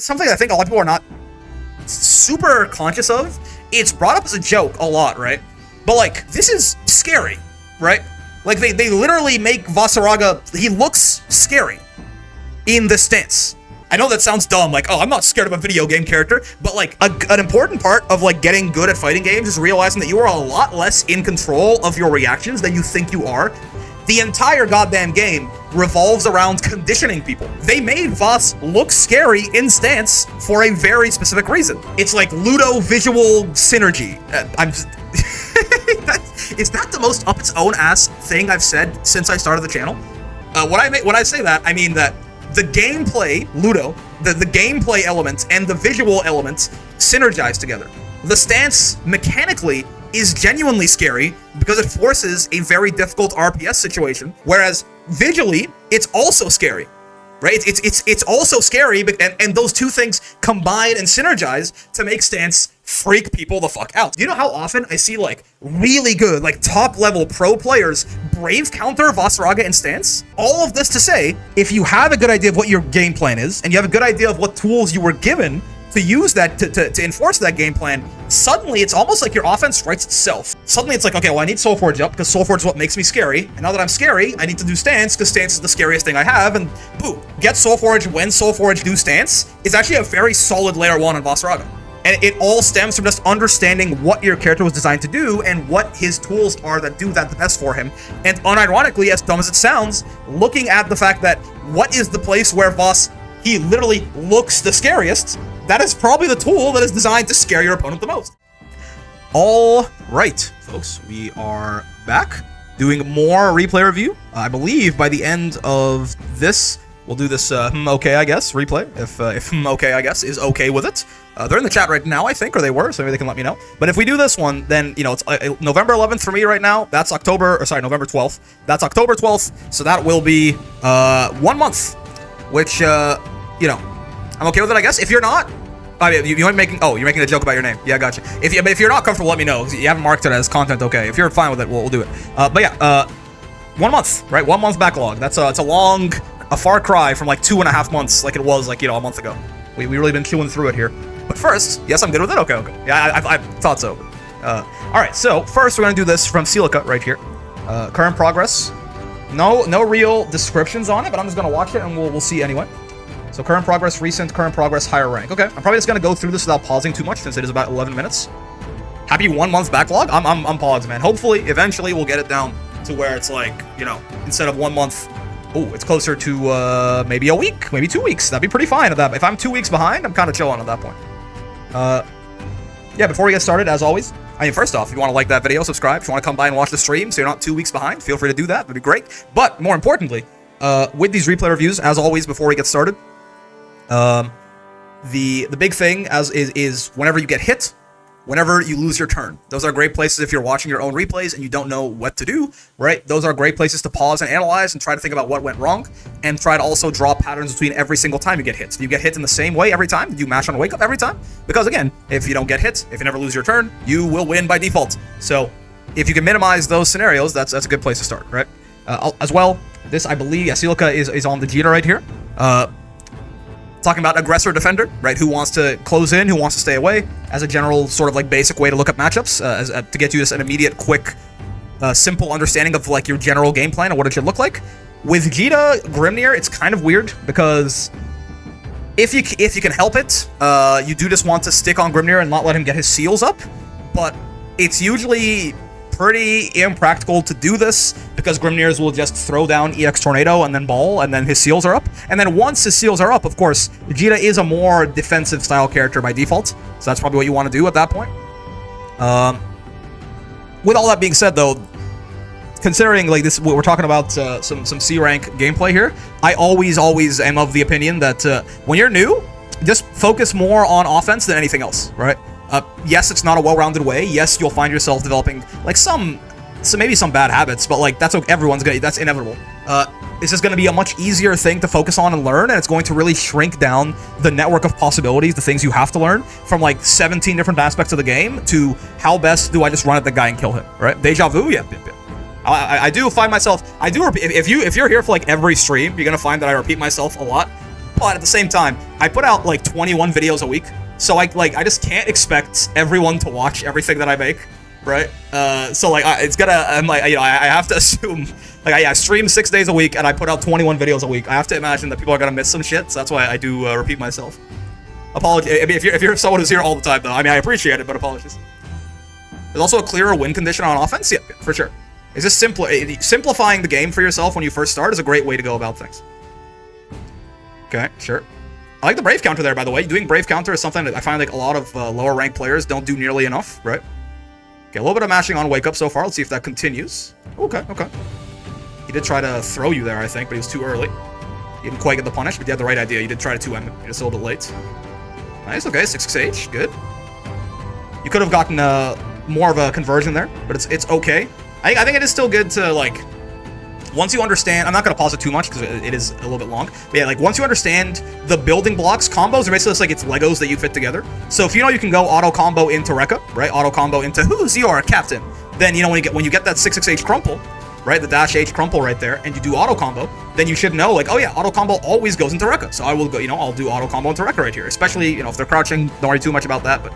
something I think a lot of people are not super conscious of. It's brought up as a joke a lot, right? But, like, this is scary, right? Like, they literally make Vasaraga, he looks scary in this stance. I know that sounds dumb, like, oh, I'm not scared of a video game character, but, like, an important part of, like, getting good at fighting games is realizing that you are a lot less in control of your reactions than you think you are. The entire goddamn game revolves around conditioning people. They made Voss look scary in stance for a very specific reason. It's like Ludo visual synergy. Is that the most up its own ass thing I've said since I started the channel? When I say that, I mean that the gameplay, Ludo, the gameplay elements and the visual elements synergize together. The stance, mechanically, is genuinely scary because it forces a very difficult RPS situation, whereas visually, it's also scary, right? It's also scary, and those two things combine and synergize to make stance freak people the fuck out. You know how often I see, like, really good, like, top-level pro players brave counter Vasaraga in stance? All of this to say, if you have a good idea of what your game plan is, and you have a good idea of what tools you were given to use that, to enforce that game plan, suddenly it's almost like your offense writes itself. Suddenly it's like, okay, well, I need Soulforge up, because Soulforge is what makes me scary, and now that I'm scary, I need to do stance, because stance is the scariest thing I have, and boom, get Soulforge when Soulforge do stance is actually a very solid layer 1 on Vasaraga. And it all stems from just understanding what your character was designed to do and what his tools are that do that the best for him. And unironically, as dumb as it sounds, looking at the fact that what is the place where Voss, he literally looks the scariest, that is probably the tool that is designed to scare your opponent the most. All right, folks, we are back doing more replay review. I believe by the end of this, we'll do this okay, I guess, replay, if okay, I guess, is okay with it. They're in the chat right now, I think, or they were, so maybe they can let me know. But if we do this one, then, you know, it's November 11th for me right now. That's November 12th. That's October 12th, so that will be 1 month, which, you know, I'm okay with it, I guess. If you're not, I mean, you're making a joke about your name. Yeah, gotcha. If you're not comfortable, let me know. You haven't marked it as content, okay. If you're fine with it, we'll do it. But yeah, 1 month, right? 1 month backlog. It's a far cry from like 2.5 months, like it was, like, you know, a month ago. We really been chewing through it here. But first, yes, I'm good with it. Okay. Yeah, I thought so. All right. So first, we're gonna do this from Silica right here. Current progress. No real descriptions on it, but I'm just gonna watch it and we'll see anyway. So current progress, recent, current progress, higher rank. Okay. I'm probably just gonna go through this without pausing too much since it is about 11 minutes. Happy 1 month backlog. I'm paused, man. Hopefully, eventually, we'll get it down to where it's like, you know, instead of 1 month. Oh, it's closer to maybe a week, maybe 2 weeks. That'd be pretty fine at that. If I'm 2 weeks behind, I'm kind of chilling at that point. Yeah, before we get started, as always, I mean, first off, if you want to like that video, subscribe. If you want to come by and watch the stream so you're not 2 weeks behind, feel free to do that. That'd be great. But more importantly, with these replay reviews, as always, before we get started, the big thing is whenever you get hit, whenever you lose your turn. Those are great places if you're watching your own replays and you don't know what to do, right? Those are great places to pause and analyze and try to think about what went wrong and try to also draw patterns between every single time you get hit. Do you get hit in the same way every time? Do you mash on a wake up every time? Because again, if you don't get hit, if you never lose your turn, you will win by default. So if you can minimize those scenarios, that's a good place to start, right? As well, this, I believe, yeah, Silica is on the Jita right here. Talking about aggressor defender, right? Who wants to close in, who wants to stay away, as a general sort of like basic way to look up matchups, to get you just an immediate, quick, simple understanding of like your general game plan and what it should look like. With Jita Grimnir, it's kind of weird because if you can help it, you do just want to stick on Grimnir and not let him get his seals up, but it's usually pretty impractical to do this because Grimnirs will just throw down EX Tornado and then ball, and then his seals are up. And then once his seals are up, of course, Jita is a more defensive style character by default, so that's probably what you want to do at that point. With all that being said, though, considering like this, we're talking about some C rank gameplay here, I always am of the opinion that when you're new, just focus more on offense than anything else, right? Yes, it's not a well-rounded way. Yes, you'll find yourself developing like maybe some bad habits, but like that's okay. That's inevitable. It's just going to be a much easier thing to focus on and learn, and it's going to really shrink down the network of possibilities, the things you have to learn from like 17 different aspects of the game to how best do I just run at the guy and kill him, right? Deja vu, yeah. I do find myself, if you're here for like every stream, you're going to find that I repeat myself a lot. But at the same time, I put out like 21 videos a week, so I just can't expect everyone to watch everything that I make, right? So like it's gonna, I'm like, you know, I have to assume, like I stream 6 days a week and I put out 21 videos a week. I have to imagine that people are gonna miss some shit, so that's why I do repeat myself. Apologies. I mean, if you're someone who's here all the time, though, I mean, I appreciate it, but apologies. There's also a clearer win condition on offense. Yeah, for sure. It's just simplifying the game for yourself when you first start is a great way to go about things. Okay, sure. I like the Brave counter there, by the way. Doing Brave counter is something that I find like a lot of lower ranked players don't do nearly enough, right? Okay, a little bit of mashing on Wake Up so far. Let's see if that continues. Okay, okay. He did try to throw you there, I think, but he was too early. He didn't quite get the punish, but you had the right idea. You did try to 2M him. You're just a little bit late. Nice, okay, 6-6H, good. You could have gotten more of a conversion there, but it's okay. I think it is still good to, like, once you understand, I'm not going to pause it too much because it is a little bit long, but yeah, like, once you understand the building blocks, combos are basically just like it's Legos that you fit together. So if you know you can go auto combo into Rekka, right, auto combo into who's your captain, then, you know, when you get that 6-6H crumple, right, the dash H crumple right there, and you do auto combo, then you should know, like, oh yeah, auto combo always goes into Rekka, so I will go, you know, I'll do auto combo into Rekka right here, especially, you know, if they're crouching, don't worry too much about that, but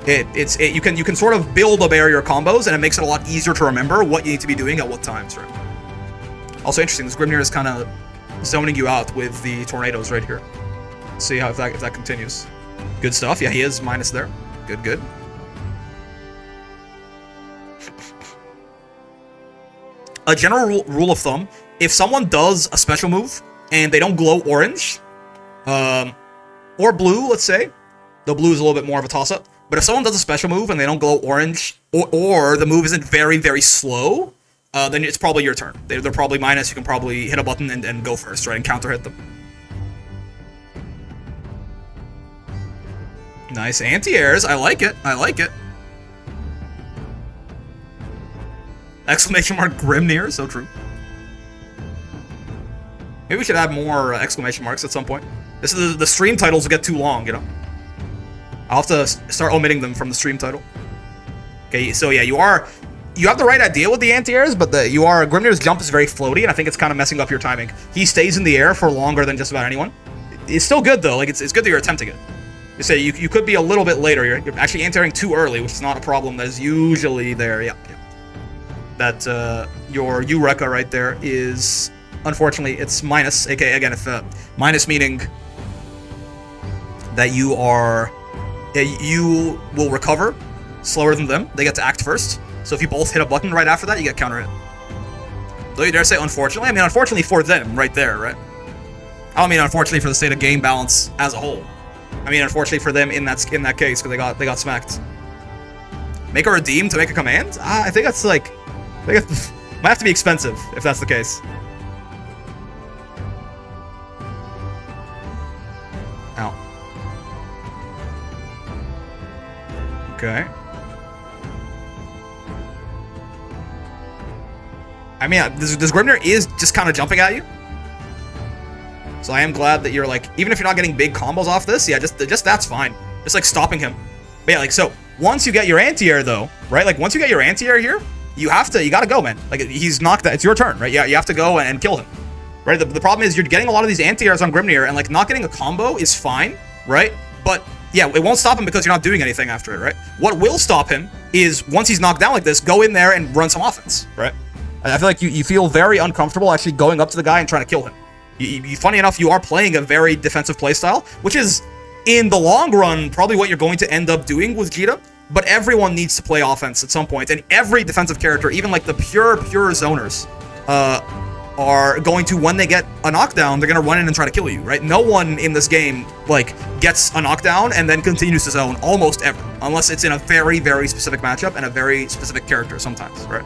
you can sort of build a barrier combos, and it makes it a lot easier to remember what you need to be doing at what times, right? Also interesting, this Grimnir is kind of zoning you out with the tornadoes right here. Let's see how if that continues. Good stuff. Yeah, he is minus there. Good, good. A general rule of thumb, if someone does a special move and they don't glow orange, or blue, let's say, the blue is a little bit more of a toss-up, but if someone does a special move and they don't glow orange, or the move isn't very, very slow, then it's probably your turn. They're probably minus. You can probably hit a button and go first, right? And counter hit them. Nice anti-airs. I like it. I like it. Exclamation mark Grimnir. So true. Maybe we should add more exclamation marks at some point. This is the stream titles will get too long, you know. I'll have to start omitting them from the stream title. Okay, so yeah, you have the right idea with the anti-airs, but Grimnir's jump is very floaty, and I think it's kind of messing up your timing. He stays in the air for longer than just about anyone. It's still good, though. Like, it's good that you're attempting it. You say you could be a little bit later. You're actually anti-airing too early, which is not a problem that is usually there. Yeah. That, your Eureka right there is, unfortunately, it's minus. Okay, again, if, minus meaning that you will recover slower than them. They get to act first. So if you both hit a button right after that, you get counter hit. Though you dare say unfortunately? I mean, unfortunately for them, right there, right? I don't mean unfortunately for the state of game balance as a whole. I mean, unfortunately for them in that case, because they got smacked. Make a redeem to make a command? I think that's like, might have to be expensive if that's the case. Ow. Okay. I mean, this Grimnir is just kind of jumping at you. So I am glad that you're like, even if you're not getting big combos off this, yeah, just that's fine. Just like stopping him. But yeah, like, so once you get your anti-air though, right? Like once you get your anti-air here, you gotta go, man. Like he's knocked that, it's your turn, right? Yeah, you have to go and kill him. Right? The problem is you're getting a lot of these anti-airs on Grimnir, and like not getting a combo is fine, right? But yeah, it won't stop him because you're not doing anything after it, right? What will stop him is once he's knocked down like this, go in there and run some offense, right? I feel like you feel very uncomfortable actually going up to the guy and trying to kill him. Funny enough, you are playing a very defensive playstyle, which is, in the long run, probably what you're going to end up doing with Jita, but everyone needs to play offense at some point, and every defensive character, even like the pure zoners, are going to, when they get a knockdown, they're going to run in and try to kill you, right? No one in this game, like, gets a knockdown and then continues to zone, almost ever, unless it's in a very, very specific matchup and a very specific character sometimes, right?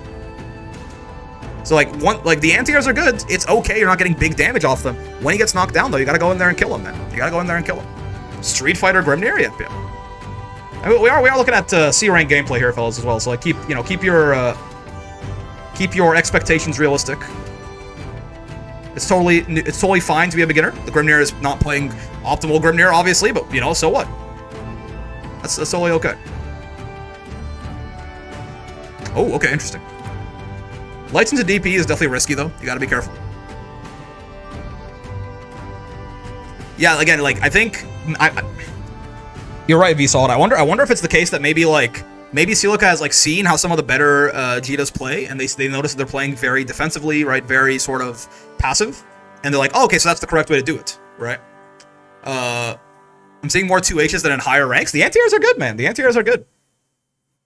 So like the anti-airs are good. It's okay. You're not getting big damage off them. When he gets knocked down though, you gotta go in there and kill him, man. You gotta go in there and kill him. Street Fighter Grimnir, yeah. I mean, we are looking at C rank gameplay here, fellas, as well. So like keep your expectations realistic. It's totally fine to be a beginner. The Grimnir is not playing optimal Grimnir, obviously, but you know, so what? That's totally okay. Oh, okay, interesting. Lights into DP is definitely risky, though. You gotta be careful. Yeah, again, like, I think... you're right, VSalt. I wonder if it's the case that maybe Silica has, like, seen how some of the better Jitas play, and they notice that they're playing very defensively, right? Very sort of passive. And they're like, oh, okay, so that's the correct way to do it, right? I'm seeing more 2Hs than in higher ranks. The anti-airs are good, man. The anti-airs are good.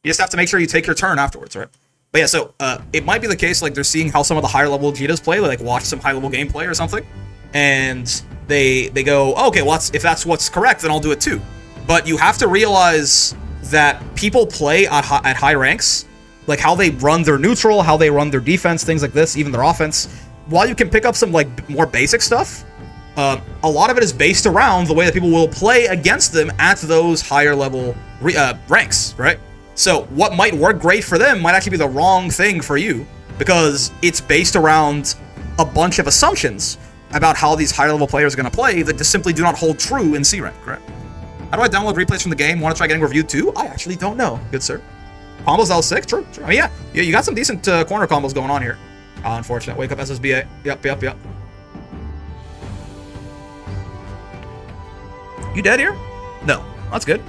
You just have to make sure you take your turn afterwards, right? But yeah, so it might be the case, like, they're seeing how some of the higher level Jitas play, like watch some high level gameplay or something, and they go, oh, okay, well, if that's what's correct, then I'll do it too. But you have to realize that people play at high ranks, like how they run their neutral, how they run their defense, things like this, even their offense. While you can pick up some, like, more basic stuff, a lot of it is based around the way that people will play against them at those higher level ranks, right? So what might work great for them might actually be the wrong thing for you, because it's based around a bunch of assumptions about how these higher level players are going to play that just simply do not hold true in C rank, right? How do I download replays from the game? Want to try getting reviewed too? I actually don't know, good sir. Combos L6? True. I mean, yeah, you got some decent corner combos going on here. Unfortunate. Wake up SSBA. Yep. You dead here? No. That's good.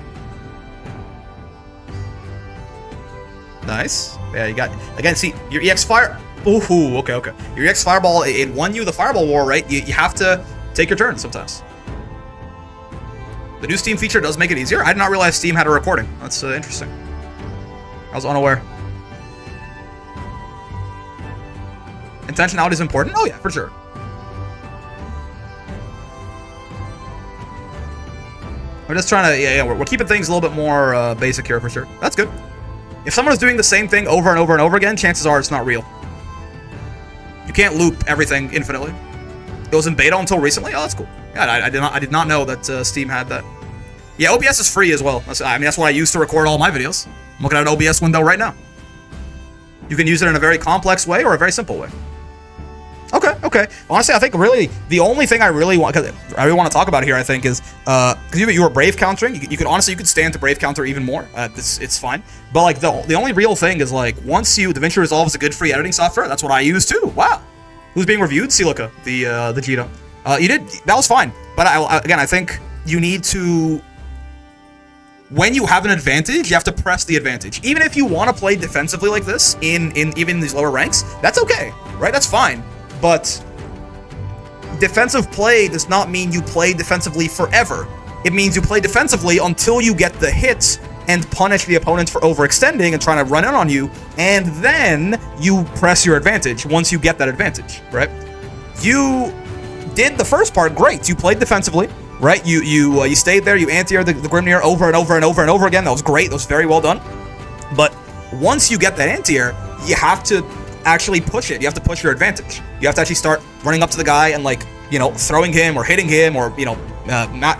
Nice. Yeah, you got... Again, see, your EX Fire... Ooh, okay. Your EX Fireball, it won you the Fireball War, right? You have to take your turn sometimes. The new Steam feature does make it easier. I did not realize Steam had a recording. That's interesting. I was unaware. Intentionality is important? Oh yeah, for sure. We're just trying to, yeah, we're keeping things a little bit more basic here for sure. That's good. If someone is doing the same thing over and over and over again, chances are it's not real. You can't loop everything infinitely. It was in beta until recently? Oh, that's cool. Yeah, I did not know that Steam had that. Yeah, OBS is free as well. I mean, that's what I use to record all my videos. I'm looking at an OBS window right now. You can use it in a very complex way or a very simple way. Okay. Honestly, I think really the only thing I really want to talk about here, I think, is because you were Brave countering. You could stand to Brave counter even more. It's fine. But like the only real thing is like once DaVinci Resolve is a good free editing software. That's what I use too. Wow. Who's being reviewed? Silica, the Jita. You did, that was fine. But again, I think you need to, when you have an advantage, you have to press the advantage. Even if you want to play defensively like this in even these lower ranks, that's okay, right? That's fine. But defensive play does not mean you play defensively forever. It means you play defensively until you get the hits and punish the opponents for overextending and trying to run in on you, and then you press your advantage once you get that advantage, right? You did the first part great. You played defensively, right? You stayed there. You anti-aired the Grimnir over and over again. That was great. That was very well done. But once you get that anti-air, you have to actually push it. You have to push your advantage. You have to actually start running up to the guy and, like, you know, throwing him or hitting him or, you know,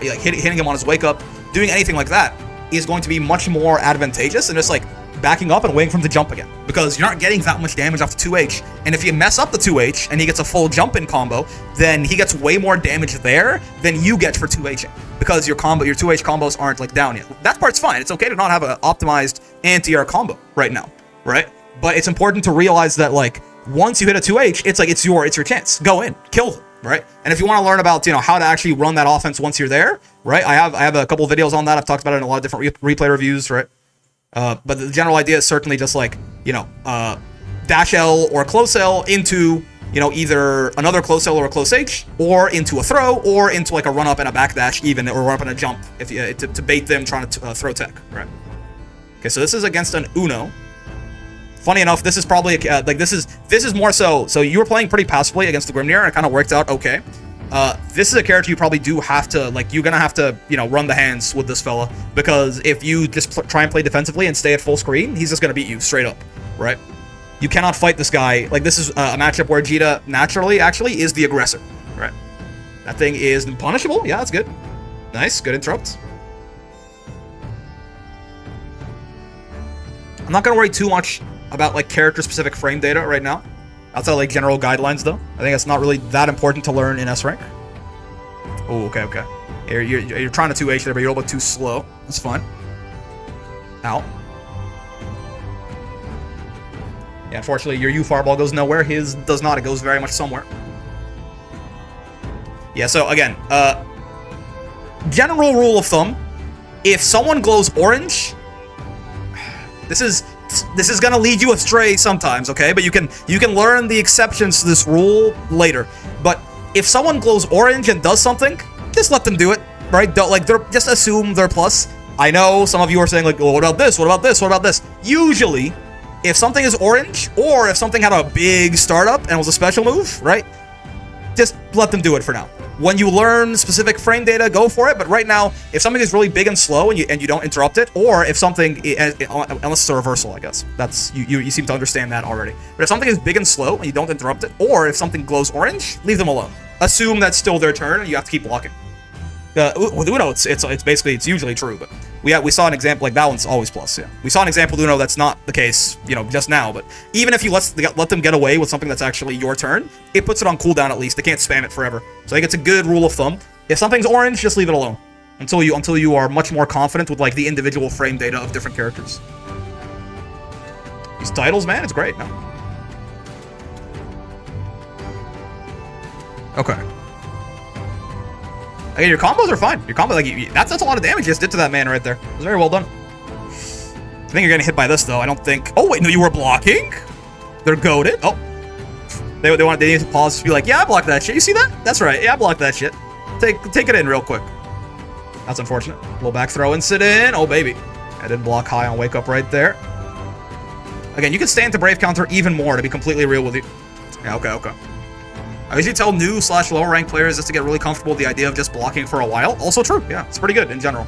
hitting him on his wake up. Doing anything like that is going to be much more advantageous than just like backing up and waiting for him to jump again, because you're not getting that much damage off the 2H. And if you mess up the 2H and he gets a full jump in combo, then he gets way more damage there than you get for 2H, because your 2H combos aren't like down yet. That part's fine. It's okay to not have an optimized anti-air combo right now, right? But it's important to realize that, like, once you hit a 2H, it's like it's your chance. Go in, kill them, right? And if you want to learn about, you know, how to actually run that offense once you're there, right? I have a couple of videos on that. I've talked about it in a lot of different replay reviews, right? But the general idea is certainly just like, you know, dash L or close L into, you know, either another close L or a close H, or into a throw, or into like a run up and a back dash even, or run up and a jump if you, to bait them trying to throw tech, right? Okay, so this is against an Uno. Funny enough, this is probably like this is more so. So you were playing pretty passively against the Grimnir, and it kind of worked out okay. This is a character you probably do have to, like, you're gonna have to, you know, run the hands with this fella, because if you just try and play defensively and stay at full screen, he's just gonna beat you straight up, right? You cannot fight this guy. Like, this is a matchup where Jita naturally actually is the aggressor, right? That thing is punishable. Yeah, that's good. Nice, good interrupt. I'm not gonna worry too much about like character-specific frame data right now, outside like general guidelines though. I think it's not really that important to learn in S rank. Oh, okay. You're trying to 2H there, but you're a little bit too slow. That's fine. Ow. Yeah, unfortunately, your U fireball goes nowhere. His does not. It goes very much somewhere. Yeah. So again, general rule of thumb, if someone glows orange, this is gonna lead you astray sometimes, okay? But you can learn the exceptions to this rule later. But if someone glows orange and does something, just let them do it, right? Don't just assume they're plus. I know some of you are saying like, well, what about this? What about this? What about this? Usually, if something is orange, or if something had a big startup and was a special move, right? Just let them do it for now. When you learn specific frame data, go for it. But right now, if something is really big and slow and you don't interrupt it, or if something, unless it's a reversal, I guess that's you seem to understand that already. But if something is big and slow and you don't interrupt it, or if something glows orange, leave them alone. Assume that's still their turn and you have to keep blocking. With Uno, it's usually true, but we saw an example like that one's always plus. Yeah, we saw an example with Uno that's not the case, just now. But even if you let them get away with something that's actually your turn, it puts it on cooldown at least. They can't spam it forever. So I think it's a good rule of thumb. If something's orange, just leave it alone until you are much more confident with like the individual frame data of different characters. These titles, man, it's great. No. Okay. Again, your combos are fine. Your combo, that's a lot of damage you just did to that man right there. It was very well done. I think you're getting hit by this though. I don't think. Oh wait, no, you were blocking. They're goated. Oh, they need to pause to be like, yeah, I blocked that shit. You see that? That's right. Yeah, I blocked that shit. Take it in real quick. That's unfortunate. Little back throw and sit in. Oh baby, I didn't block high on wake up right there. Again, you can stay into Brave counter even more, to be completely real with you. Yeah, okay. I usually tell new/lower ranked players just to get really comfortable with the idea of just blocking for a while. Also true, yeah, it's pretty good in general.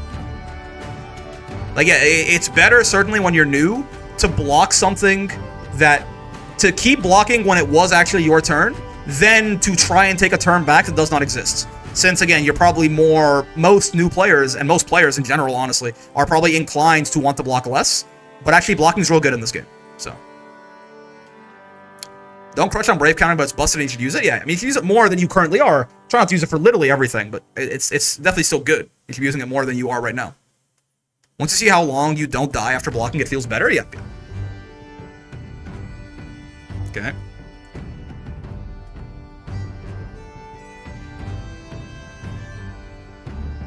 Like, yeah, it's better certainly when you're new to block something to keep blocking when it was actually your turn, than to try and take a turn back that does not exist. Since again, you're probably most new players, and most players in general, honestly, are probably inclined to want to block less, but actually blocking is real good in this game, so. Don't crush on Brave counter, but it's busted and you should use it. Yeah, I mean, you should use it more than you currently are. Try not to use it for literally everything, but it's definitely still good. You should be using it more than you are right now. Once you see how long you don't die after blocking, it feels better. Yeah. Okay.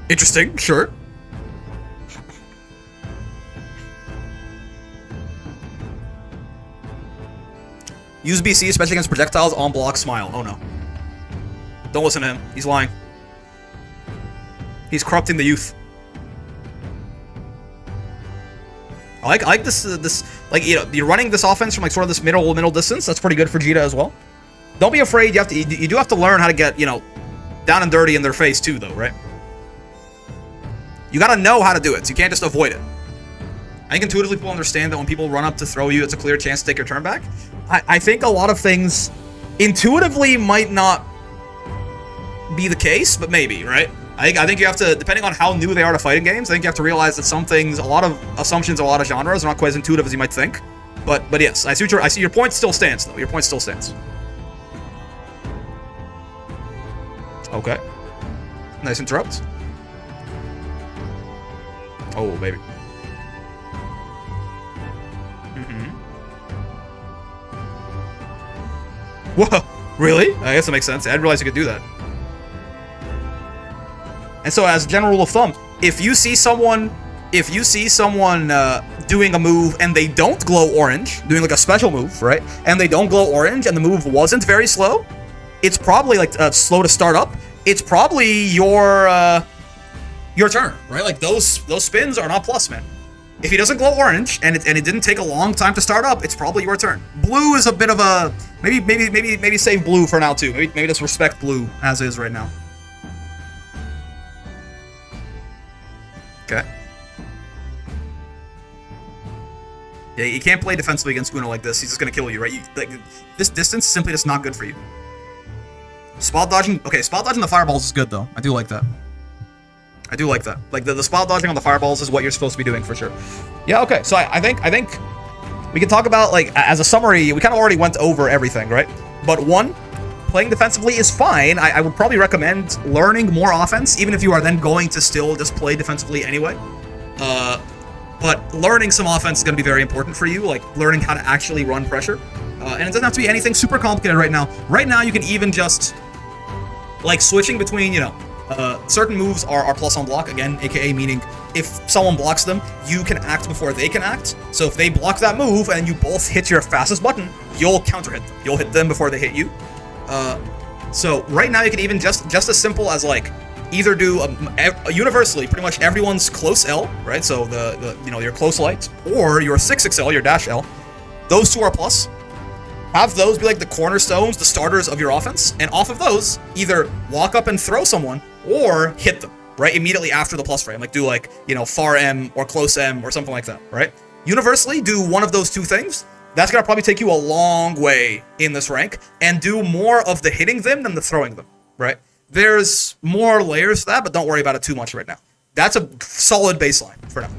Interesting, sure. Use BC, especially against projectiles, on block, smile. Oh no. Don't listen to him. He's lying. He's corrupting the youth. I like this, like, you're running this offense from like sort of this middle distance. That's pretty good for Jita as well. Don't be afraid. You do have to learn how to get, down and dirty in their face too, though, right? You gotta know how to do it, so you can't just avoid it. I think intuitively people understand that when people run up to throw you, it's a clear chance to take your turn back. I think a lot of things intuitively might not be the case, but maybe, right? I think you have to, depending on how new they are to fighting games, I think you have to realize that some things, a lot of assumptions, a lot of genres are not quite as intuitive as you might think. But yes, I see your point still stands though. Your point still stands. Okay. Nice interrupt. Oh baby. Whoa, really? I guess that makes sense. I didn't realize you could do that. And so, as a general rule of thumb, if you see someone doing a move and they don't glow orange, doing like a special move, right? And they don't glow orange, and the move wasn't very slow, it's probably like slow to start up. It's probably your turn, right? Like those spins are not plus, man. If he doesn't glow orange and it didn't take a long time to start up, it's probably your turn. Blue is a bit of a maybe save blue for now too. Maybe just respect blue as is right now. Okay. Yeah, you can't play defensively against Uno like this. He's just gonna kill you, right? This distance is simply just not good for you. Spot dodging. Okay, spot dodging the fireballs is good though. I do like that. I do like that. Like the spot dodging on the fireballs is what you're supposed to be doing for sure. Yeah, okay. So I think we can talk about, like, as a summary, we kind of already went over everything, right? But one, playing defensively is fine. I would probably recommend learning more offense, even if you are then going to still just play defensively anyway. But learning some offense is going to be very important for you, like learning how to actually run pressure. And it doesn't have to be anything super complicated right now. Right now, you can even just, like, switching between, Certain moves are plus on block, again, aka meaning if someone blocks them, you can act before they can act. So if they block that move and you both hit your fastest button, you'll counter hit them. You'll hit them before they hit you. So right now you can even just as simple as like either do universally pretty much everyone's close L, right? So the your close light or your 6XL, your dash L. Those two are plus. Have those be like the cornerstones, the starters of your offense, and off of those, either walk up and throw someone or hit them, right? Immediately after the plus frame, like do like, far M or close M or something like that, right? Universally, do one of those two things. That's gonna probably take you a long way in this rank, and do more of the hitting them than the throwing them, right? There's more layers to that, but don't worry about it too much right now. That's a solid baseline for now.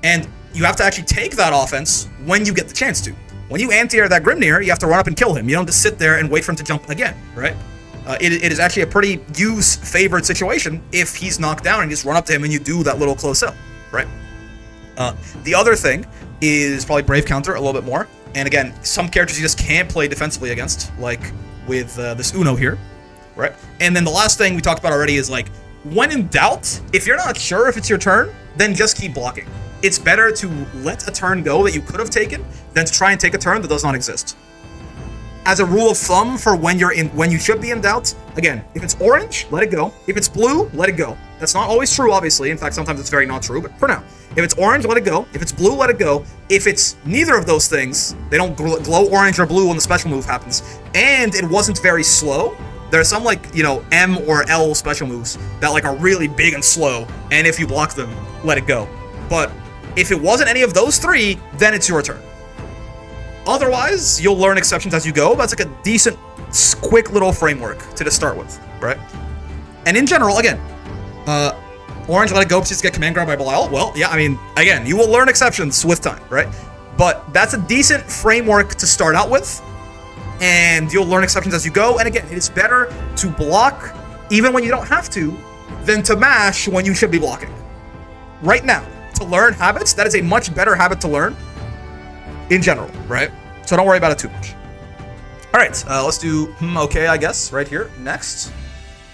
And you have to actually take that offense when you get the chance to. When you anti-air that Grimnir, you have to run up and kill him. You don't just sit there and wait for him to jump again, right? It is actually a pretty favored situation if he's knocked down and you just run up to him and you do that little close L, right? The other thing is probably Brave Counter a little bit more. And again, some characters you just can't play defensively against, like with this Uno here, right? And then the last thing we talked about already is like, when in doubt, if you're not sure if it's your turn, then just keep blocking. It's better to let a turn go that you could have taken than to try and take a turn that does not exist. As a rule of thumb for when you should be in doubt, again, if it's orange, let it go. If it's blue, let it go. That's not always true, obviously. In fact, sometimes it's very not true, but for now. If it's orange, let it go. If it's blue, let it go. If it's neither of those things, they don't glow orange or blue when the special move happens, and it wasn't very slow, there are some like, M or L special moves that like are really big and slow, and if you block them, let it go. But if it wasn't any of those three, then it's your turn. Otherwise, you'll learn exceptions as you go. That's like a decent, quick little framework to just start with, right? And in general, again, orange, let it go, please get command grab by Belial. Well, yeah, I mean, again, you will learn exceptions with time, right? But that's a decent framework to start out with, and you'll learn exceptions as you go. And again, it's better to block even when you don't have to than to mash when you should be blocking. Right now, to learn habits, that is a much better habit to learn in general, right? So don't worry about it too much. All right, let's do okay, I guess, right here, next.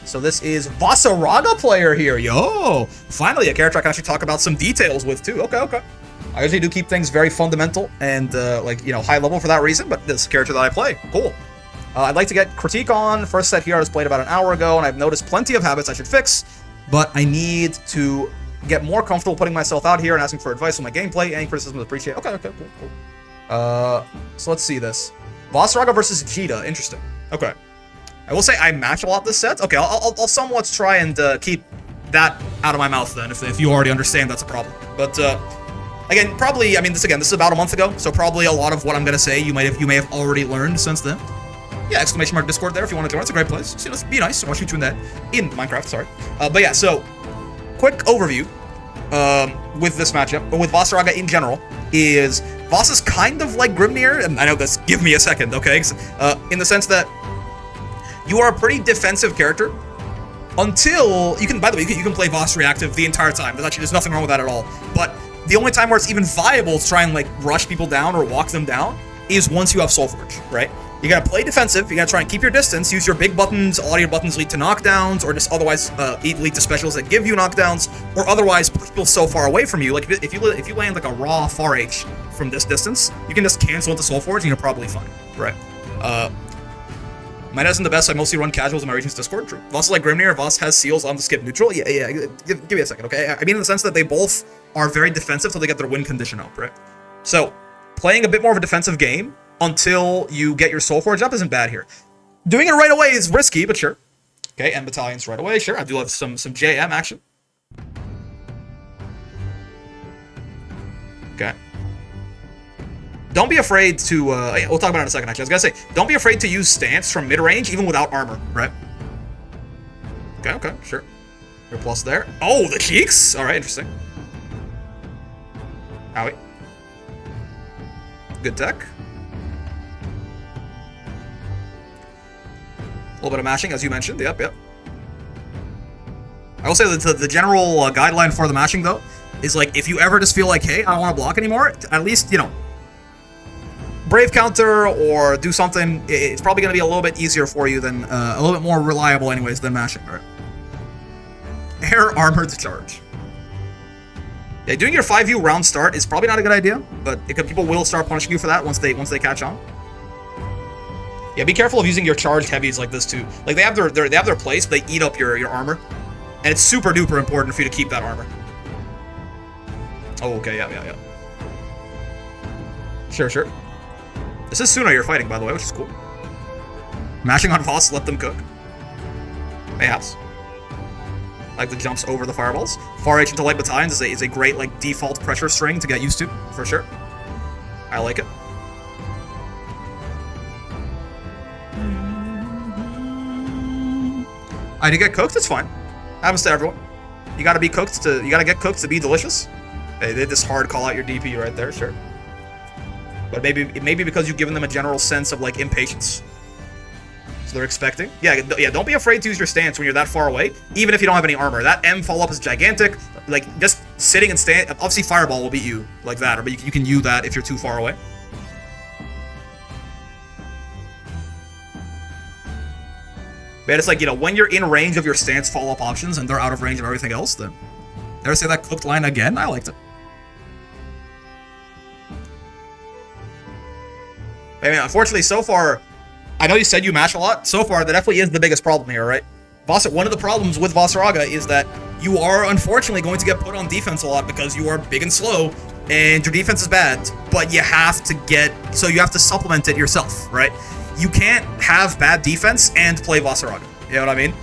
So this is Vasaraga player here. Yo, finally a character I can actually talk about some details with too. Okay. I usually do keep things very fundamental and high level for that reason, but this is a character that I play. Cool. I'd like to get critique on. First set here I was played about an hour ago, and I've noticed plenty of habits I should fix, but I need to get more comfortable putting myself out here and asking for advice on my gameplay. Any criticism is appreciated. Okay, cool. So let's see this. Vasaraga versus Jita. Interesting. Okay. I will say I match a lot this set. Okay, I'll somewhat try and keep that out of my mouth then, if you already understand that's a problem. But again, probably, I mean, this is about a month ago, so probably a lot of what I'm gonna say you may have already learned since then. Yeah, exclamation mark Discord there if you want to join. It's a great place. So, be nice. I want you to tune that in Minecraft. Sorry, but yeah. So, quick overview with this matchup, but with Vasaraga in general, is Voss is kind of like Grimnir, and I know this. Give me a second, okay? In the sense that you are a pretty defensive character until you can. By the way, you can play Voss reactive the entire time. There's nothing wrong with that at all. But the only time where it's even viable to try and like rush people down or walk them down is once you have Soulforge, right? You gotta play defensive, you gotta try and keep your distance, use your big buttons, all your buttons lead to knockdowns, or just otherwise lead to specials that give you knockdowns, or otherwise push people so far away from you. Like if you land like a raw far H from this distance, you can just cancel into Soulforge and you're probably fine, right? Mine isn't the best, I mostly run casuals in my region's Discord, true. Voss is like Grimnir, Voss has seals on the skip neutral, yeah, give me a second, okay? I mean in the sense that they both are very defensive till they get their win condition up, right? So, playing a bit more of a defensive game until you get your Soulforge up isn't bad here. Doing it right away is risky, but sure. Okay, and battalions right away, sure. I do have some JM action. Okay. Don't be afraid to, we'll talk about it in a second, actually. I was gonna say, don't be afraid to use stance from mid-range, even without armor, right? Okay, sure. Your plus there. Oh, the cheeks! Alright, interesting. Owie. Good tech. A little bit of mashing, as you mentioned. Yep. I will say that the general guideline for the mashing, though, is like, if you ever just feel like, hey, I don't want to block anymore, at least, Brave Counter or do something. It's probably going to be a little bit easier for you than, a little bit more reliable anyways than mashing, right? Air armored charge. Yeah, doing your 5U round start is probably not a good idea, but people will start punishing you for that once they catch on. Yeah, be careful of using your charged heavies like this too. Like they have their place, but they eat up your armor, and it's super duper important for you to keep that armor. Oh, okay, yeah. Sure. This is Suna you're fighting, by the way, which is cool. Mashing on Voss, let them cook. Mayhaps. Like the jumps over the fireballs. Far H into light battalions is a great like default pressure string to get used to, for sure. I like it. I did get cooked, it's fine. Happens to everyone. You gotta be cooked you gotta get cooked to be delicious. They did this hard call out your DP right there, sure. But maybe because you've given them a general sense of like impatience. So they're expecting. Yeah, don't be afraid to use your stance when you're that far away, even if you don't have any armor. That M follow-up is gigantic. Like, just sitting and stand. Obviously, Fireball will beat you like that, but you can use that if you're too far away. But it's like, you know, when you're in range of your stance follow-up options and they're out of range of everything else, then... Ever say that cooked line again? I liked it. I mean, unfortunately, so far... I know you said you mash a lot. So far, that definitely is the biggest problem here, right? One of the problems with Vasaraga is that you are, unfortunately, going to get put on defense a lot because you are big and slow, and your defense is bad, but you have to so you have to supplement it yourself, right? You can't have bad defense and play Vasaraga. You know what I mean?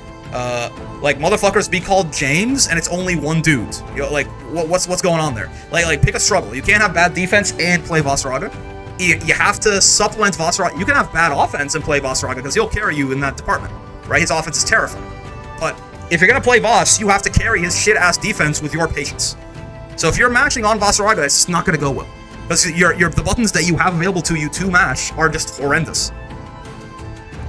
Like, motherfuckers be called James, and it's only one dude. You know, like, what's going on there? Like, pick a struggle. You can't have bad defense and play Vasaraga. You have to supplement Vasaraga. You can have bad offense and play Vasaraga because he'll carry you in that department, right? His offense is terrifying. But if you're gonna play Voss, you have to carry his shit-ass defense with your patience. So if you're mashing on Vasaraga, it's just not gonna go well. Because the buttons that you have available to you to mash are just horrendous.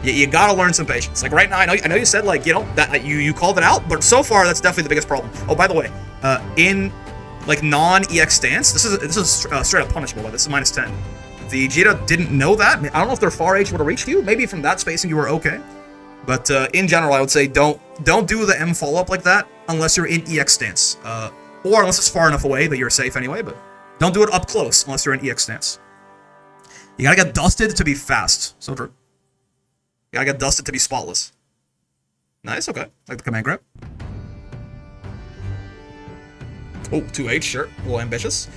You gotta learn some patience. Like right now, I know you said like, you know, that you called it out, but so far that's definitely the biggest problem. Oh, by the way, in like non-EX stance, this is straight up punishable. This is -10. The Jita didn't know that. I don't know if their far H would have reached you. Maybe from that spacing you were okay. But in general, I would say don't do the M follow-up like that unless you're in EX stance. Or unless it's far enough away that you're safe anyway, but don't do it up close unless you're in EX stance. You gotta get dusted to be fast. So true. You gotta get dusted to be spotless. Nice, okay. Like the command grab. Oh, 2H, sure. A little ambitious.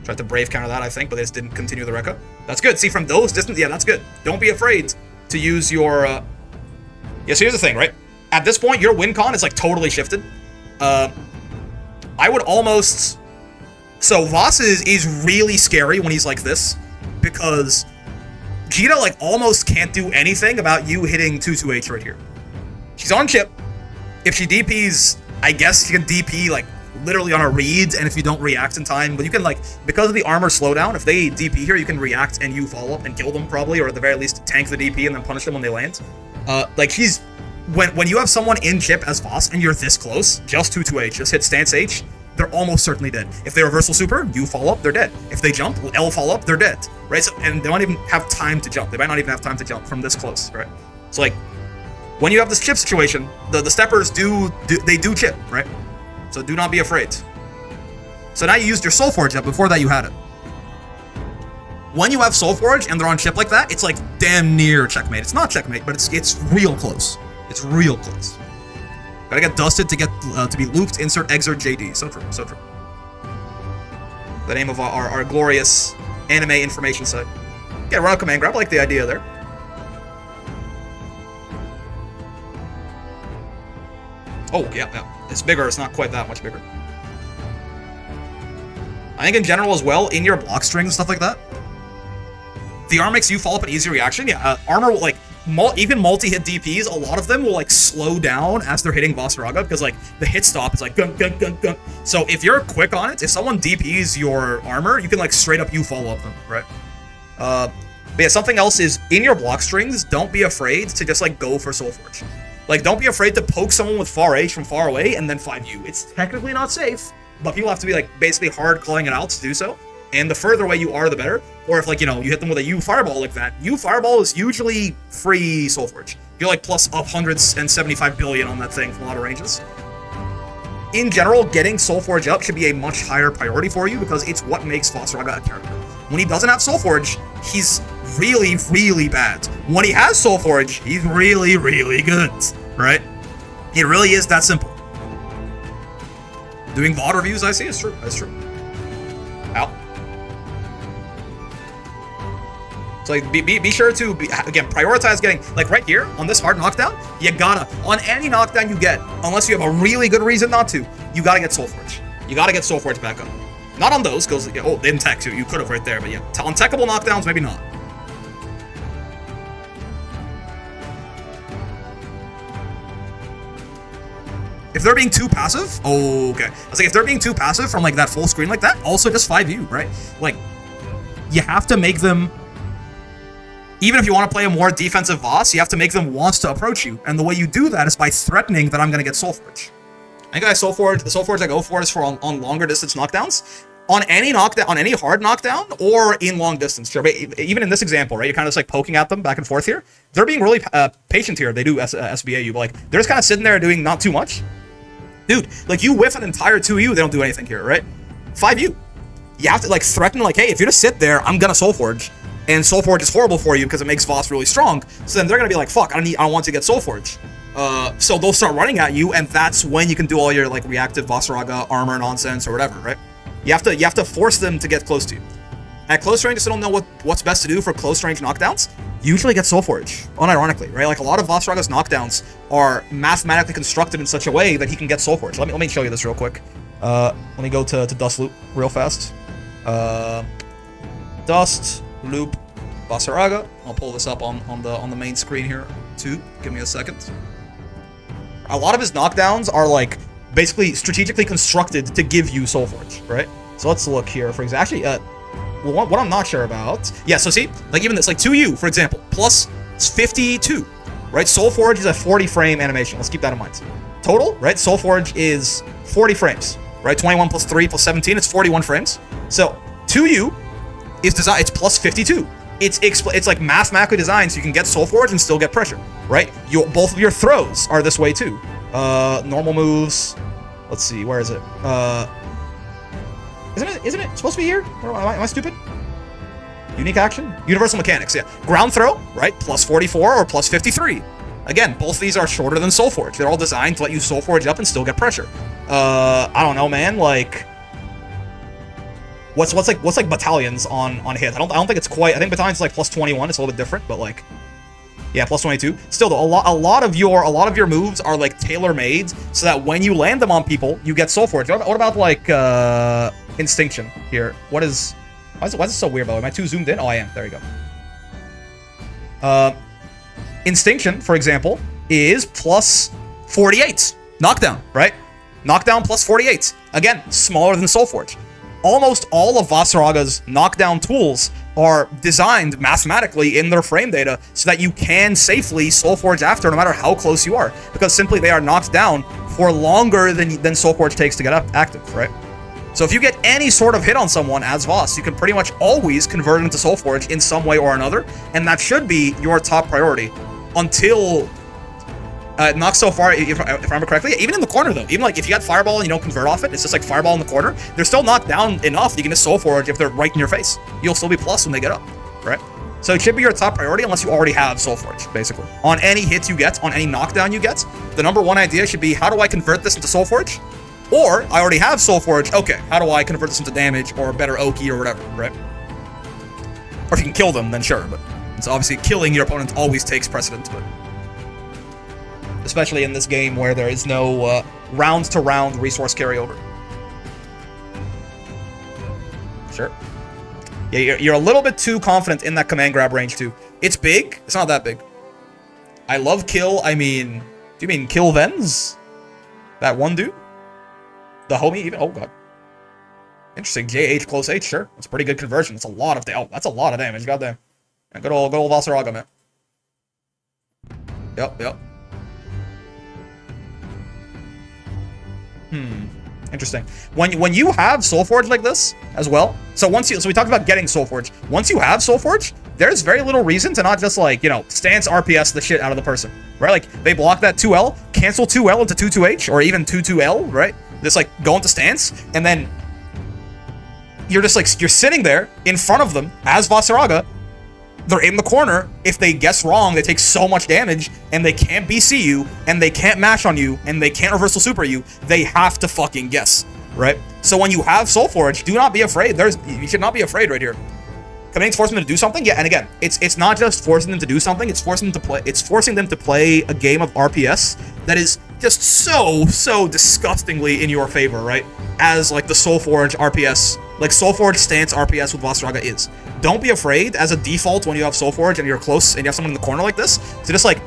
Tried to brave counter that, I think, but they just didn't continue the Rekka. That's good. See, from those distance, yeah, that's good. Don't be afraid to use your... Yeah, so here's the thing, right? At this point, your win con is, like, totally shifted. I would almost... So, Voss is really scary when he's like this, because... Jita, like, almost can't do anything about you hitting 2-2H right here. She's on chip. If she DPs, I guess she can DP, like, literally on a read, and if you don't react in time, but you can, like, because of the armor slowdown, if they DP here, you can react and you follow up and kill them, probably, or at the very least, tank the DP and then punish them when they land. Like, she's... When you have someone in chip as Voss, and you're this close, just 2-2H, just hit stance H, they're almost certainly dead. If they reversal super, you follow up, they're dead. If they jump, L follow up, they're dead, right? So, and they might even have time to jump. They might not even have time to jump from this close, right? So like, when you have this chip situation, the steppers do chip, right? So do not be afraid. So now you used your Soul Forge up. Before that, you had it. When you have Soul Forge and they're on chip like that, it's like damn near checkmate. It's not checkmate, but it's real close. It's real close. Gotta get dusted to get to be looped. Insert exert JD. So true. So true. The name of our glorious anime information site. Yeah, run a command grab. I like the idea there. Oh yeah. It's bigger. It's not quite that much bigger. I think in general as well, in your block strings and stuff like that, the armor makes you follow up an easy reaction. Yeah, armor will like. Even multi-hit DPs, a lot of them will like slow down as they're hitting Vasaraga because like the hit stop is like gun gun gun gun. So if you're quick on it, if someone DPs your armor, you can like straight up you follow up them, right? But yeah, something else is in your block strings, don't be afraid to just like go for Soul Forge. Like don't be afraid to poke someone with far H from far away and then 5U. It's technically not safe, but people have to be like basically hard calling it out to do so. And the further away you are, the better. Or if, like, you know, you hit them with a U Fireball like that, U Fireball is usually free Soul Forge. You're, like, plus up 175 billion on that thing from a lot of ranges. in general, getting Soulforge up should be a much higher priority for you because it's what makes Vasaraga a character. When he doesn't have Soulforge, he's really, really bad. When he has Soulforge, he's really, really good, right? It really is that simple. Doing VOD reviews, I see, is true. That's true. Ow. So like, be sure to, again, prioritize getting, like right here, on this hard knockdown, you gotta, on any knockdown you get, unless you have a really good reason not to, you gotta get Soulforge. You gotta get Soulforge back up. Not on those, because, oh, they didn't tech too. You could have right there, but yeah. On techable knockdowns, maybe not. If they're being too passive, oh, okay. I was like, if they're being too passive from like that full screen like that, also just 5U, right? Like, you have to make them, even if you want to play a more defensive boss, you have to make them want to approach you. And the way you do that is by threatening that I'm going to get Soulforge. I think the Soulforge I go for is for on longer distance knockdowns. On any knockdown, on any hard knockdown, or in long distance. Sure, but even in this example, right, you're kind of just like poking at them back and forth here. They're being really patient here. They do SBAU, but like they're just kind of sitting there doing not too much. Dude, like you whiff an entire 2U, they don't do anything here, right? 5U. You have to like threaten, like, hey, if you just sit there, I'm gonna Soulforge, and Soulforge is horrible for you because it makes Voss really strong. So then they're gonna be like, fuck, I don't want to get Soulforge. So they'll start running at you, and that's when you can do all your like reactive Vasaraga armor nonsense or whatever, right? You have to force them to get close to you. At close range, I still don't know what's best to do for close range knockdowns. Usually get Soulforge, unironically, right? Like a lot of Vasaraga's knockdowns are mathematically constructed in such a way that he can get Soulforge. Let me show you this real quick. Let me go to Dust Loop real fast. Dust Loop Vasaraga. I'll pull this up on the main screen here too. Give me a second. A lot of his knockdowns are like basically strategically constructed to give you Soulforge, right? So let's look here for example. Actually, what I'm not sure about. Yeah, so see, like even this, like 2U, for example, plus 52, right? Soulforge is a 40 frame animation. Let's keep that in mind. Total, right? Soulforge is 40 frames, right? 21 plus 3 plus 17, it's 41 frames. So 2U is designed, it's plus 52. It's like mathematically designed so you can get Soulforge and still get pressure, right? Both of your throws are this way too. Normal moves. Let's see, where is it? Isn't it supposed to be here? Am I stupid? Unique action? Universal mechanics, yeah. Ground throw, right? Plus 44 or plus 53. Again, both of these are shorter than Soulforge. They're all designed to let you Soulforge up and still get pressure. I don't know, man. Like, what's like battalions on hit? I don't think it's quite. I think battalions is like plus 21. It's a little bit different, but like, yeah, plus 22. Still though, a lot of your moves are like tailor-made so that when you land them on people, you get Soulforge. What about like Instinction here? Why is it so weird, by the way? Am I too zoomed in? Oh, I am. There you go. Instinction, for example, is plus 48. Knockdown, right? Knockdown plus 48. Again, smaller than Soulforge. Almost all of Vasaraga's knockdown tools are designed mathematically in their frame data so that you can safely Soulforge after no matter how close you are, because simply they are knocked down for longer than Soulforge takes to get active, right? So if you get any sort of hit on someone as Voss, you can pretty much always convert it into Soulforge in some way or another, and that should be your top priority until not so far, if I remember correctly. Even in the corner though, even like if you got Fireball and you don't convert off it, it's just like Fireball in the corner, they're still knocked down enough you can just Soulforge if they're right in your face. You'll still be plus when they get up, right? So it should be your top priority unless you already have Soulforge, basically. On any hit you get, on any knockdown you get, the number one idea should be, how do I convert this into Soulforge? Or, I already have Soulforge, okay, how do I convert this into damage or better Oki or whatever, right? Or if you can kill them, then sure, but it's obviously killing your opponent always takes precedence, but especially in this game where there is no round-to-round resource carryover. Sure. Yeah, you're a little bit too confident in that command grab range, too. It's big. It's not that big. I love kill. I mean, do you mean kill Vens? That one dude? The homie even? Oh, God. Interesting. JH close H, sure. That's a pretty good conversion. That's a lot of damage. Oh, that's a lot of damage. Goddamn. And good old Vasaraga, man. Yep. Interesting. When you have Soulforge like this as well, so we talked about getting Soulforge. Once you have Soulforge, there's very little reason to not just like, you know, stance RPS the shit out of the person, right? Like they block that 2L, cancel 2L into 2-2H or even 2-2L, right? Just like go into stance, and then you're just like, you're sitting there in front of them as Vaseraga. They're in the corner. If they guess wrong, they take so much damage, and they can't BC you, and they can't mash on you, and they can't reversal super you. They have to fucking guess, right? So when you have Soul Forge, do not be afraid. You should not be afraid right here. Commanding's forcing them to do something, yeah. And again, it's not just forcing them to do something. It's forcing them to play. It's forcing them to play a game of RPS that is just so disgustingly in your favor, right? As like the Soul Forge RPS, like Soul Forge stance RPS with Vaseraga is. Don't be afraid as a default when you have Soul Forge and you're close and you have someone in the corner like this to just like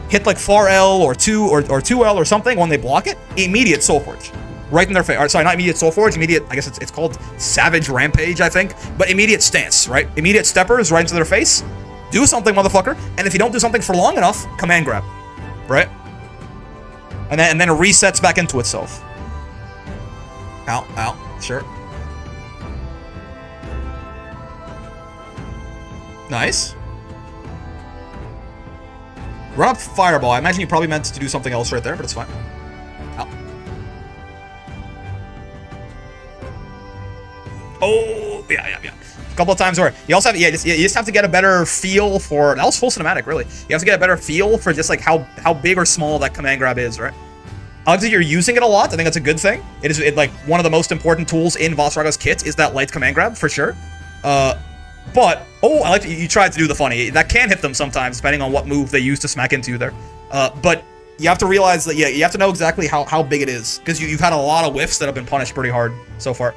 hit like 4L or 2L or something when they block it. Immediate Soul Forge. Right in their face. Sorry, not immediate Soul Forge, immediate, I guess it's called Savage Rampage, I think. But immediate stance, right? Immediate steppers right into their face. Do something, motherfucker. And if you don't do something for long enough, command grab. Right? And then it resets back into itself. Ow, sure. Nice. Run up Fireball. I imagine you probably meant to do something else right there, but it's fine. Ow. Oh, yeah. A couple of times where you also have, you just have to get a better feel for, that was full cinematic, really. You have to get a better feel for just like how big or small that command grab is, right? I like that you're using it a lot. I think that's a good thing. It is like one of the most important tools in Vasaraga's kit is that light command grab, for sure. But, oh, I like that you tried to do the funny. That can hit them sometimes, depending on what move they use to smack into you there. But you have to realize that, yeah, you have to know exactly how big it is, because you've had a lot of whiffs that have been punished pretty hard so far.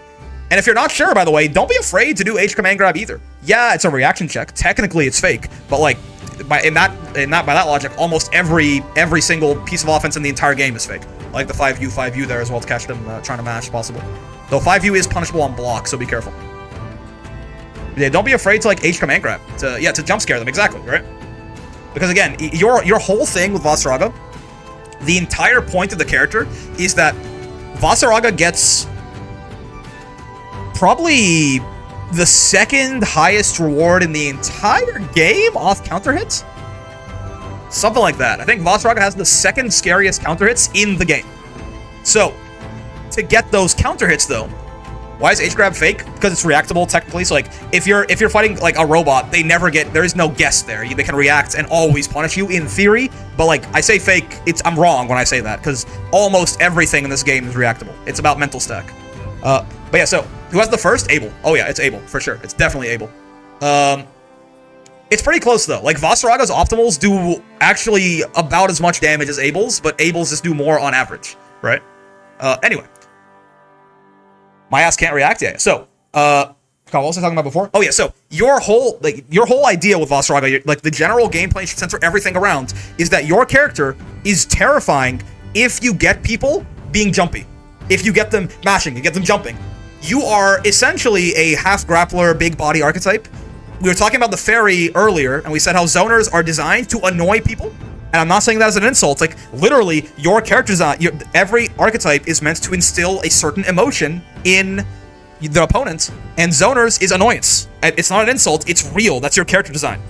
And if you're not sure, by the way, don't be afraid to do H command grab either. Yeah, it's a reaction check. Technically, it's fake, but like by that logic, almost every single piece of offense in the entire game is fake. Like the 5U there as well to catch them trying to mash, possible. Though 5U is punishable on block, so be careful. Yeah, don't be afraid to like H command grab to jump scare them, exactly, right? Because again, your whole thing with Vaseraga, the entire point of the character is that Vaseraga gets probably the second highest reward in the entire game off counter hits. Something like that. I think Vaseraga has the second scariest counter hits in the game. So, to get those counter hits though, why is H-grab fake? Because it's reactable technically. So like, if you're fighting like a robot, they never get, there is no guess there. They can react and always punish you in theory. But like, I say fake, I'm wrong when I say that, because almost everything in this game is reactable. It's about mental stack. But yeah, so who has the first? Abel. Oh yeah, it's Abel for sure. It's definitely Abel. It's pretty close though. Like Vasaraga's optimals do actually about as much damage as Abel's, but Abel's just do more on average, right? Anyway. My ass can't react yet. So, what was I talking about before? Oh yeah, so your whole idea with Vaseraga, like the general gameplay should center everything around, is that your character is terrifying if you get people being jumpy. If you get them mashing, you get them jumping. You are essentially a half grappler, big body archetype. We were talking about the fairy earlier, and we said how zoners are designed to annoy people. And I'm not saying that as an insult. Like, literally, your character design, every archetype is meant to instill a certain emotion in the opponent, and zoners is annoyance. It's not an insult, it's real. That's your character design.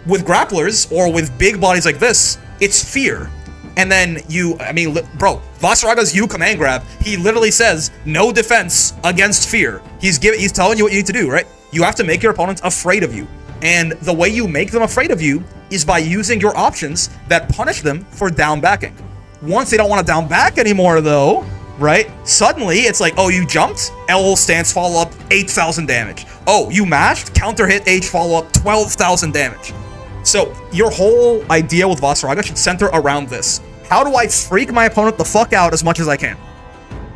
With grapplers, or with big bodies like this, it's fear. And then bro, Vasaraga's U command grab, he literally says, no defense against fear. He's telling you what you need to do, right? You have to make your opponent afraid of you. And the way you make them afraid of you is by using your options that punish them for down backing. Once they don't want to down back anymore though, right? Suddenly it's like, oh, you jumped? L stance follow up, 8,000 damage. Oh, you mashed? Counter hit H follow up, 12,000 damage. So your whole idea with Vaseraga should center around this. How do I freak my opponent the fuck out as much as I can?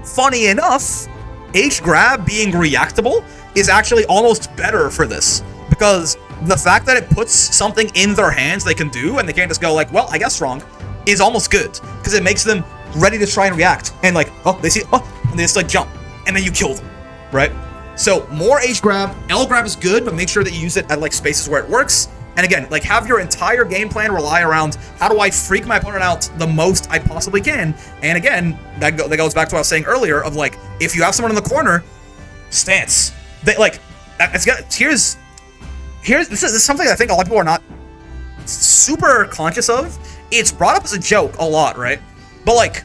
Funny enough, H grab being reactable is actually almost better for this, because the fact that it puts something in their hands they can do, and they can't just go like, well, I guess wrong, is almost good, because it makes them ready to try and react, and like, oh, they see, oh, and they just like jump, and then you kill them, right? So more H grab, L grab is good, but make sure that you use it at like spaces where it works. And again, like have your entire game plan rely around how do I freak my opponent out the most I possibly can. And again, that goes back to what I was saying earlier of like, if you have someone in the corner, stance. They like, this is something I think a lot of people are not super conscious of. It's brought up as a joke a lot, right? But like,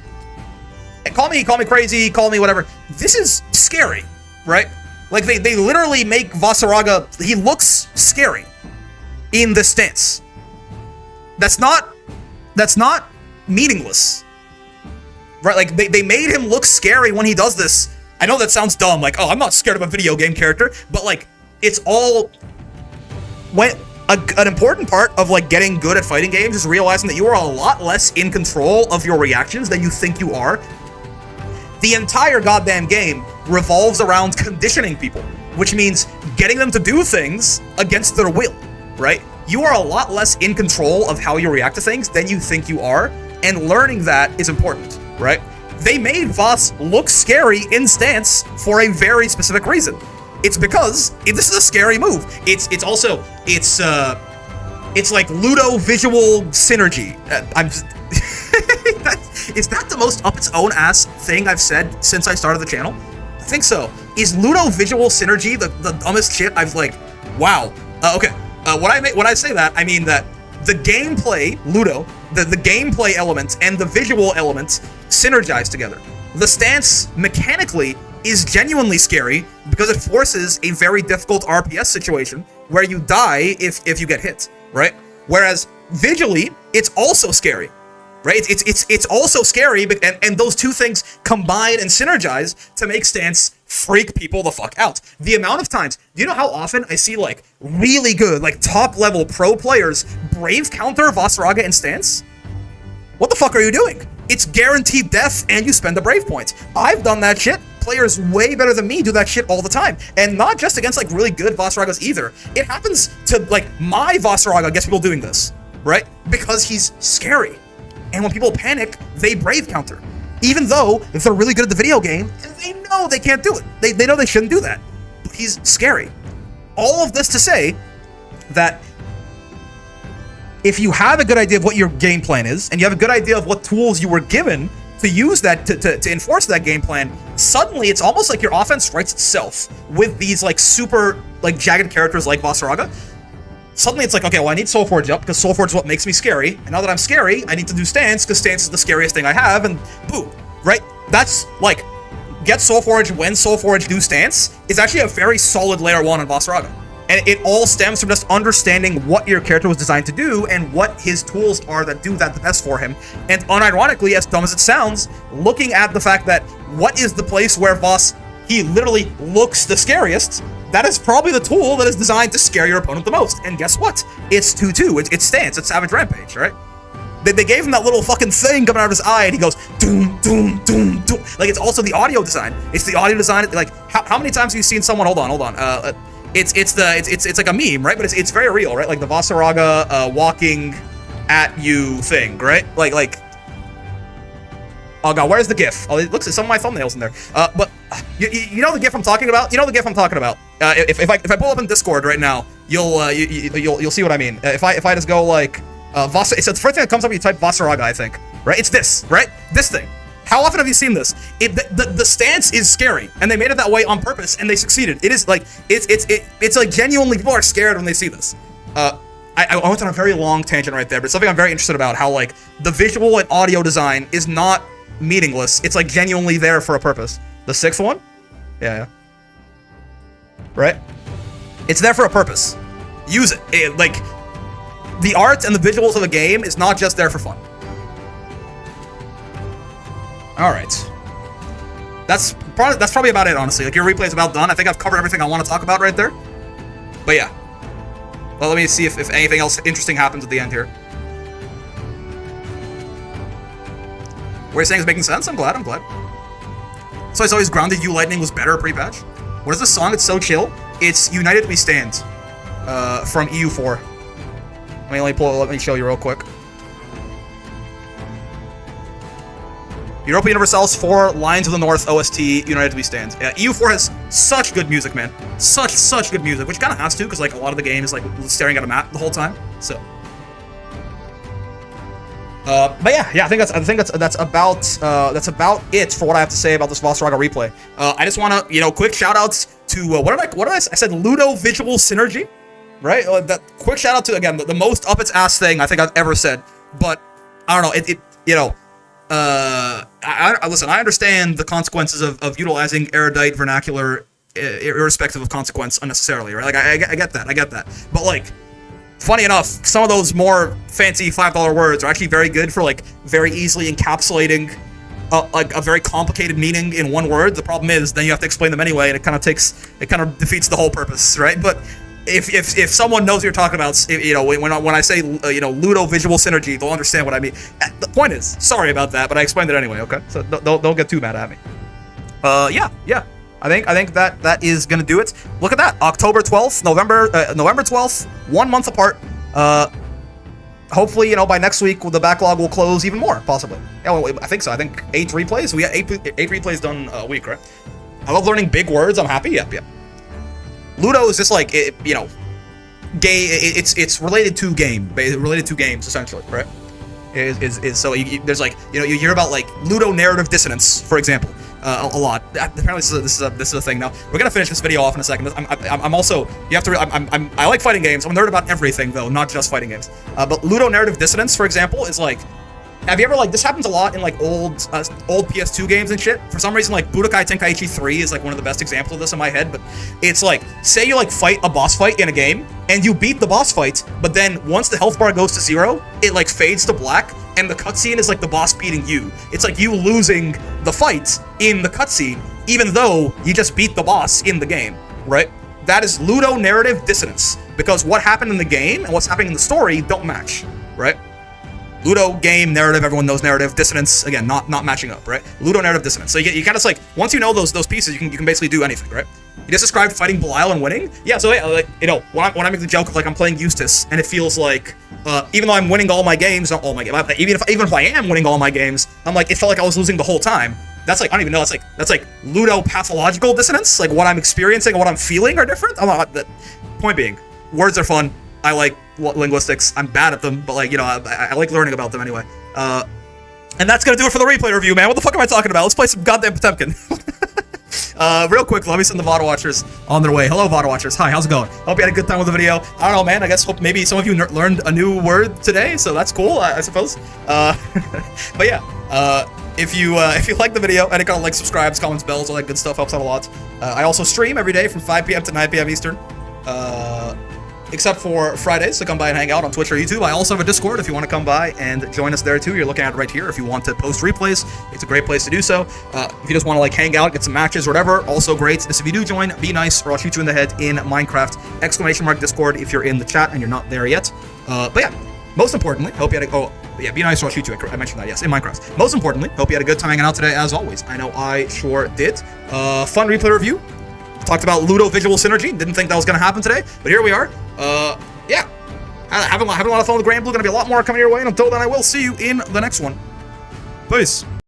call me crazy, call me whatever. This is scary, right? Like they literally make Vasaraga, he looks scary in this stance. That's not meaningless, right? Like they made him look scary when he does this. I know that sounds dumb, like, oh, I'm not scared of a video game character, but like it's all when an important part of like getting good at fighting games is realizing that you are a lot less in control of your reactions than you think you are. The entire goddamn game revolves around conditioning people, which means getting them to do things against their will, right? You are a lot less in control of how you react to things than you think you are, and learning that is important, right? They made Voss look scary in stance for a very specific reason. It's because this is a scary move. It's like Ludo visual synergy. Is that the most up its own ass thing I've said since I started the channel? I think so. Is Ludo visual synergy the dumbest shit I've like? Wow. Okay. When I say that, I mean that the gameplay Ludo, the gameplay elements and the visual elements synergize together. The stance mechanically is genuinely scary because it forces a very difficult RPS situation where you die if you get hit, right? Whereas visually, it's also scary, right? It's also scary, and those two things combine and synergize to make stance freak people the fuck out. The amount of times, do you know how often I see like really good, like top level pro players brave counter Vasaraga in stance? What the fuck are you doing? It's guaranteed death and you spend a brave point. I've done that shit. Players way better than me do that shit all the time. And not just against like really good Vasaragas either. It happens to like my Vasaraga gets people doing this, right? Because he's scary. And when people panic, they brave counter. Even though if they're really good at the video game, they know they can't do it. They know they shouldn't do that. But he's scary. All of this to say that if you have a good idea of what your game plan is, and you have a good idea of what tools you were given to use that to enforce that game plan, suddenly it's almost like your offense writes itself with these like super like jagged characters like Vasaraga. Suddenly it's like, okay, well, I need Soulforge up because Soulforge is what makes me scary. And now that I'm scary, I need to do stance because stance is the scariest thing I have, and boom, right? That's like, get Soulforge when Soulforge do stance is actually a very solid layer 1 on Vasaraga. And it all stems from just understanding what your character was designed to do and what his tools are that do that the best for him. And unironically, as dumb as it sounds, looking at the fact that what is the place where Voss, he literally looks the scariest, that is probably the tool that is designed to scare your opponent the most. And guess what? It's 2-2. It's stance. It's Savage Rampage, right? They gave him that little fucking thing coming out of his eye, and he goes doom, doom, doom, doom. Like, it's also the audio design. It's the audio design. Like, how many times have you seen someone? Hold on. It's like a meme, right? But it's very real, right? Like the Vasaraga walking at you thing, right? Like. Oh god, where's the GIF? Oh, it looks at some of my thumbnails in there. But you know the GIF I'm talking about. You know the GIF I'm talking about. If I pull up in Discord right now, you'll see what I mean. If I just go like it's the first thing that comes up when you type Vasaraga, I think, right? It's this, right? This thing. How often have you seen this? The stance is scary, and they made it that way on purpose, and they succeeded. It is like it's like genuinely people are scared when they see this. I went on a very long tangent right there, but it's something I'm very interested about. How like the visual and audio design is not meaningless. It's like genuinely there for a purpose. The 6th one, yeah, right? It's there for a purpose. Use it. Like the art and the visuals of a game is not just there for fun. All right, that's probably about it, honestly. Like your replay is about done. I think I've covered everything I want to talk about right there. But yeah, well, let me see if anything else interesting happens at the end here. What you're saying is making sense. I'm glad. So I saw his Grounded You Lightning was better pre-patch. What is this song? It's so chill. It's United We Stand from EU4. Let me show you real quick. Europa Universalis 4, Lines of the North OST, United We Stand. Yeah, EU4 has such good music, man. Such good music, which kind of has to, because like a lot of the game is like staring at a map the whole time. So, but yeah, I think that's about it for what I have to say about this Vasaraga replay. I just want to, quick shout outs to what did I said Ludo visual synergy, right? That quick shout out to again the most up its ass thing I think I've ever said. But I don't know, listen, I understand the consequences of utilizing erudite vernacular, irrespective of consequence, unnecessarily, right? Like, I get that. But, like, funny enough, some of those more fancy $5 words are actually very good for, like, very easily encapsulating like a very complicated meaning in one word. The problem is then you have to explain them anyway, and it kind of defeats the whole purpose, right? But if someone knows what you're talking about, when I say Ludo visual synergy, they'll understand what I mean. The point is, sorry about that, but I explained it anyway. Okay, so don't get too mad at me. Yeah. I think that is gonna do it. Look at that, October 12th, November 12th, 1 month apart. Hopefully, by next week, the backlog will close even more, possibly. Yeah, well, I think so. I think 8 replays. We got 8 replays done a week, right? I love learning big words. I'm happy. Yep. Ludo is just like, it's related to games, essentially, right? So there's like, you hear about like Ludo narrative dissonance, for example. A lot. Apparently, this is a thing. Now we're gonna finish this video off in a second. I'm also, you have to. I like fighting games. I'm a nerd about everything though, not just fighting games. But Ludo narrative dissonance, for example, is like, have you ever this happens a lot in like old PS2 games and shit. For some reason, like Budokai Tenkaichi 3 is like one of the best examples of this in my head. But it's like, say you like fight a boss fight in a game and you beat the boss fight, but then once the health bar goes to 0, it like fades to black. And the cutscene is like the boss beating you. It's like you losing the fight in the cutscene, even though you just beat the boss in the game, right? That is Ludo narrative dissonance, because what happened in the game and what's happening in the story don't match, right? Ludo game narrative, everyone knows narrative dissonance. Again, not matching up, right? Ludo narrative dissonance. So you kind of like, once you know those pieces, you can basically do anything, right? You just described fighting Belial and winning. Yeah, so like, when I make the joke of like I'm playing Eustace and it feels like, even though I'm winning all my games, not all my games, even if I am winning all my games, I'm like, it felt like I was losing the whole time. That's like, I don't even know. That's like Ludo pathological dissonance. Like what I'm experiencing and what I'm feeling are different. The point being, words are fun. I like linguistics. I'm bad at them, but like, I like learning about them anyway. And that's gonna do it for the replay review, man. What the fuck am I talking about? Let's play some goddamn Potemkin. Real quick, let me send the VOD watchers on their way. Hello, VOD watchers. Hi, how's it going? Hope you had a good time with the video. I don't know, man. I guess hope maybe some of you learned a new word today, so that's cool, I suppose. But yeah, if you like the video, any kind of like subscribes, comments, bells, all that good stuff helps out a lot. I also stream every day from 5 p.m. to 9 p.m. Eastern. Except for Fridays, so come by and hang out on Twitch or YouTube. I also have a Discord if you want to come by and join us there too. You're looking at it right here. If you want to post replays, it's a great place to do so. If you just want to like hang out, get some matches or whatever, also great. Just if you do join, be nice or I'll shoot you in the head in Minecraft! Discord if you're in the chat and you're not there yet. But yeah, most importantly, hope you had a, be nice or I'll shoot you. I mentioned that, yes, in Minecraft. Most importantly, hope you had a good time hanging out today as always. I know I sure did. Fun replay review. Talked about Ludo visual synergy. Didn't think that was going to happen today, but here we are. Yeah. Having a lot of fun with Grand Blue. Going to be a lot more coming your way, and until then, I will see you in the next one. Peace.